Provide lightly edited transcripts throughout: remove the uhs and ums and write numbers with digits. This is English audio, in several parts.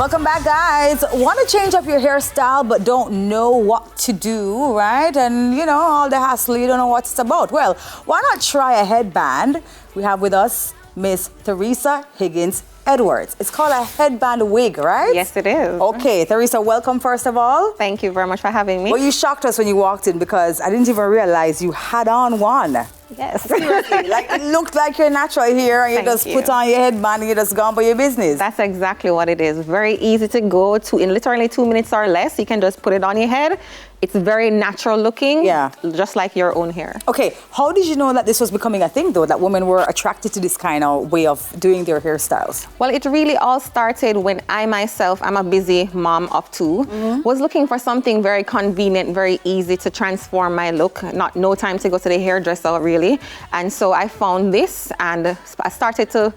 Welcome back, guys. Want to change up your hairstyle but don't know what to do, right? And, you know, all the hassle, you don't know what it's about. Well, why not try a headband? We have with us Miss Teresa Higgins Edwards. It's called a headband wig, right? Yes, it is. Okay, Teresa, welcome first of all. Thank you very much for having me. Well, you shocked us when you walked in because I didn't even realize you had on one. Yes. Seriously, like it looked like you're natural here and you just put on your headband and you just gone by your business. That's exactly what it is. Very easy to go to in literally 2 minutes or less. You can just put it on your head. It's very natural looking, just like your own hair. Okay, how did you know that this was becoming a thing though, that women were attracted to this kind of way of doing their hairstyles? Well, it really all started when I myself, I'm a busy mom of two, was looking for something very convenient, very easy to transform my look. No time to go to the hairdresser really. And so I found this and I started to,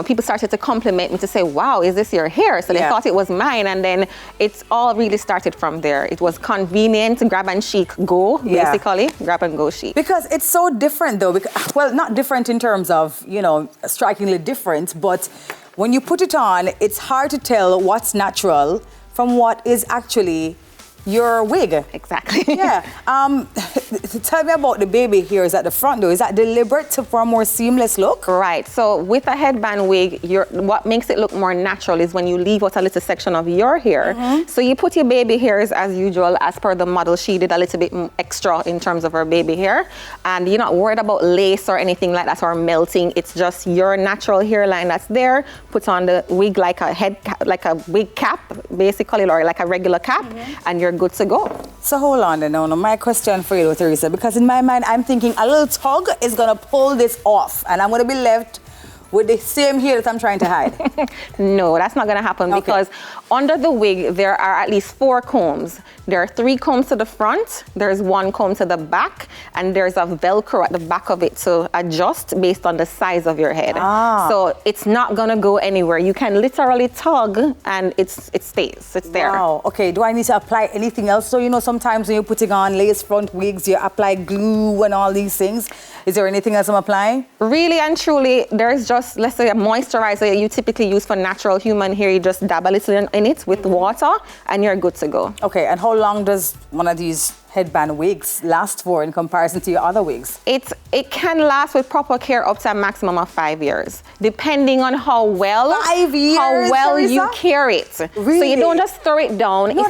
people started to compliment me to say, wow, is this your hair? So they thought it was mine. And then it's all really started from there. It was convenient. Grab and chic go, basically. Grab and go chic. Because it's so different though. Well, not different in terms of, strikingly different, but when you put it on, it's hard to tell what's natural from what is actually your wig. Exactly. Yeah. Tell me about the baby hairs at the front though. Is that deliberate for a more seamless look? Right. So with a headband wig, what makes it look more natural is when you leave out a little section of your hair. So you put your baby hairs as usual, as per the model. She did a little bit extra in terms of her baby hair. And you're not worried about lace or anything like that or melting. It's just your natural hairline that's there. Put on the wig like a wig cap, basically, or like a regular cap, and you're good to go. So hold on then, now my question for you, Teresa, because in my mind I'm thinking a little tug is gonna pull this off and I'm gonna be left with the same hair that I'm trying to hide. No, that's not gonna happen because under the wig there are at least 4 combs. There are 3 combs to the front, there's 1 comb to the back, and there's a Velcro at the back of it to adjust based on the size of your head. So it's not gonna go anywhere. You can literally tug and it stays, it's there. Wow, okay, do I need to apply anything else? So sometimes when you're putting on lace front wigs, you apply glue and all these things. Is there anything else I'm applying? Really and truly, there's just, let's say, a moisturizer you typically use for natural human hair. You just dab a little in it with water and you're good to go. Okay, and how long does one of these headband wigs last for in comparison to your other wigs? It can last with proper care up to a maximum of 5 years, depending on how well 5 years, Teresa? You care it. Really? So you don't just throw it down. No,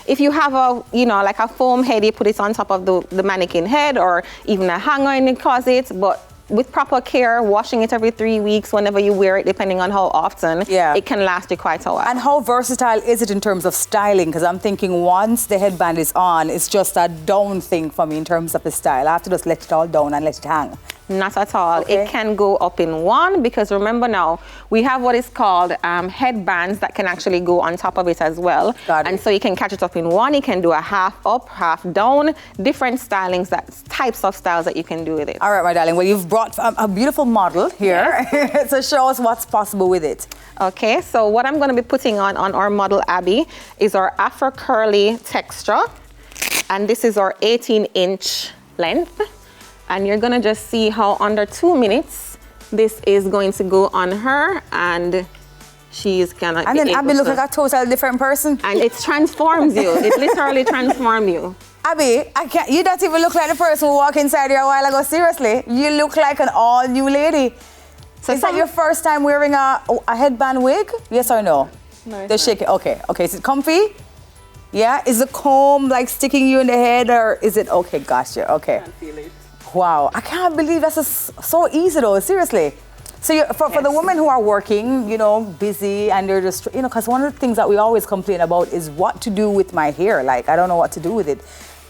if you have a like a foam head, you put it on top of the mannequin head or even a hanger in the closet, but with proper care, washing it every 3 weeks, whenever you wear it, depending on how often, it can last you quite a while. And how versatile is it in terms of styling? Because I'm thinking once the headband is on, it's just a down thing for me in terms of the style. I have to just let it all down and let it hang. Not at all. Okay. It can go up in one because remember now, we have what is called headbands that can actually go on top of it as well. And so you can catch it up in one. You can do a half up, half down, different stylings, types of styles that you can do with it. All right, my darling. Well, you've brought a beautiful model here. Yes. So show us what's possible with it. Okay, so what I'm going to be putting on our model, Abby, is our Afro curly texture. And this is our 18-inch length. And you're gonna just see how under 2 minutes, this is going to go on her and she's gonna And then Abby look like a total different person. And it transforms you. It literally transforms you. Abby, you don't even look like the person who walked inside here a while ago. Seriously, you look like an all-new lady. So is that your first time wearing a headband wig? Yes or no? No, it's shake it. Okay. Is it comfy? Yeah? Is the comb like sticking you in the head or is it, okay, gotcha, okay. I can't feel it. Wow, I can't believe that's so easy though, seriously. So for the women who are working, busy and they're just, because one of the things that we always complain about is what to do with my hair. Like, I don't know what to do with it.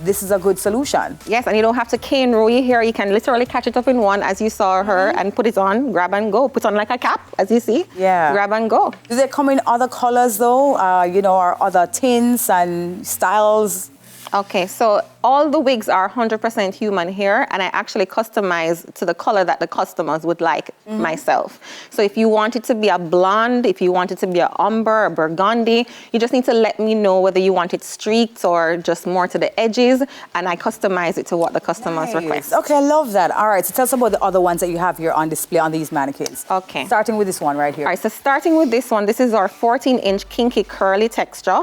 This is a good solution. Yes, and you don't have to cane roll your hair. You can literally catch it up in one as you saw her and put it on, grab and go. Put on like a cap, as you see. Yeah. Grab and go. Do they come in other colors though, or other tints and styles? Okay, so all the wigs are 100% human hair, and I actually customize to the color that the customers would like myself. So if you want it to be a blonde, if you want it to be a umber, a burgundy, you just need to let me know whether you want it streaked or just more to the edges, and I customize it to what the customers request. Okay, I love that. All right, so tell us about the other ones that you have here on display on these mannequins. Okay. Starting with this one right here. All right, so starting with this one, this is our 14-inch kinky curly texture.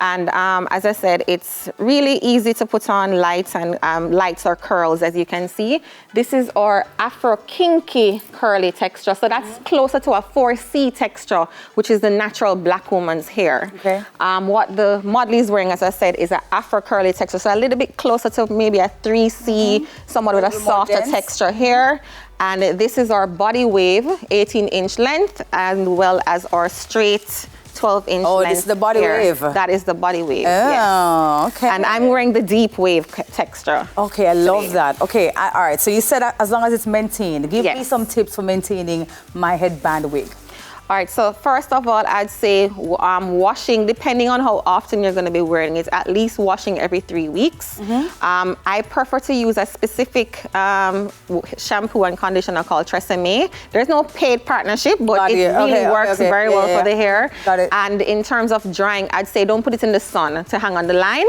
And as I said, it's really easy to put on lights and lights or curls, as you can see. This is our Afro kinky curly texture. So that's closer to a 4C texture, which is the natural black woman's hair. Okay. What the model is wearing, as I said, is an Afro curly texture. So a little bit closer to maybe a 3C, somewhat with a softer texture here. And this is our body wave, 18-inch length, as well as our straight 12-inch length. Oh, this is the body wave. That is the body wave. Oh, yes. okay. And I'm wearing the deep wave texture. Okay, I love that. Okay, all right. So you said as long as it's maintained. Give me some tips for maintaining my headband wig. All right, so first of all, I'd say washing, depending on how often you're going to be wearing it, at least washing every 3 weeks. I prefer to use a specific shampoo and conditioner called Tresemme. There's no paid partnership, but it really works very well for the hair. Got it. And in terms of drying, I'd say don't put it in the sun to hang on the line.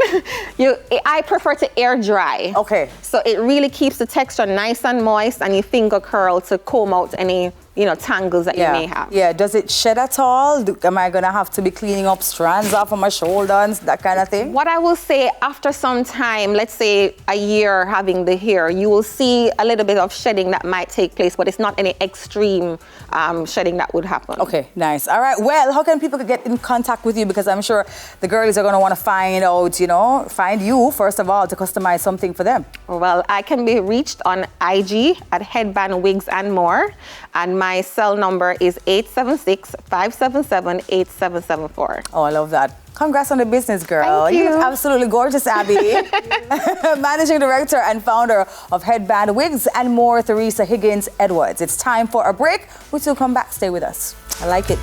I prefer to air dry. Okay. So it really keeps the texture nice and moist, and you finger curl to comb out any tangles that you may have. Yeah, does it shed at all? Am I gonna have to be cleaning up strands off of my shoulders, that kind of thing? What I will say, after some time, let's say a year having the hair, you will see a little bit of shedding that might take place, but it's not any extreme shedding that would happen. Okay, nice. All right, well, how can people get in contact with you? Because I'm sure the girlies are gonna wanna find out, find you, first of all, to customize something for them. Well, I can be reached on IG at Headband Wigs and More. And my cell number is 876-577-8774. Oh, I love that. Congrats on the business, girl. Thank you. You look absolutely gorgeous, Abby. Managing Director and founder of Headband Wigs and More, Theresa Higgins Edwards. It's time for a break. We'll still come back. Stay with us. I like it.